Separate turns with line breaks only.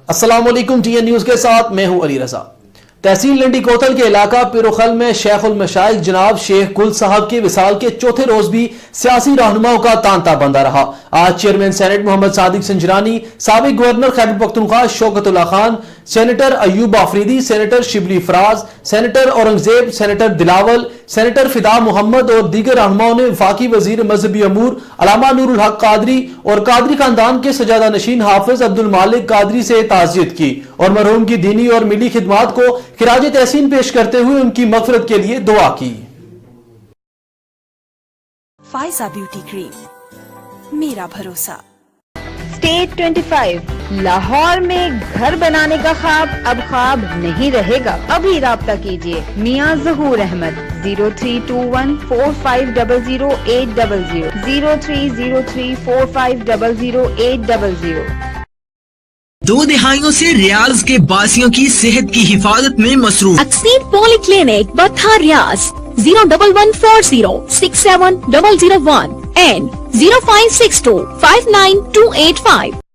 अस्सलाम वालेकुम, TN news के साथ मैं हूं अली रजा। तहसील लंडी कोतल के इलाका पिरोखल में शेख उल मशाइख जनाब शेख कुल साहब के विसाल के चौथे रोज भी सियासी रहनुमाओं का तांता बंदा रहा। आज चेयरमैन सेनेट मोहम्मद सादिक संजरानी, साबिक governor Khyber Pakhtunkhwa Shaukatullah Khan, senator Ayub Afridi, senator Shibli Faraz, senator Aurangzeb, senator Dilawar, senator Fida Mohammad और दीगर रहनुमाओं ने वफाकी वजीर मजहबी अमूर अल्लामा नूरुल हक कादरी और कादरी खानदान के सजादा नशीन हाफिज अब्दुल मालिक कादरी से ताज़ियत की और मरहूम की दीनी और मिली खिदमात को खिराज तहसीन पेश करते हुए उनकी मगफिरत के लिए दुआ की।
फायजा ब्यूटी क्रीम, मेरा भरोसा।
स्टेट 25 लाहौर में घर बनाने का ख्वाब अब ख्वाब नहीं रहेगा। अभी राब्ता कीजिए मियां ज़हूर अहमद 032145008000 030345008000।
2 दिहाइयों से रियाज के बासियों की सेहत की हिफाजत में मसरूफ
अक्सीर पॉलीक्लिनिक बथा रियाज 01140670001 and 0562592885।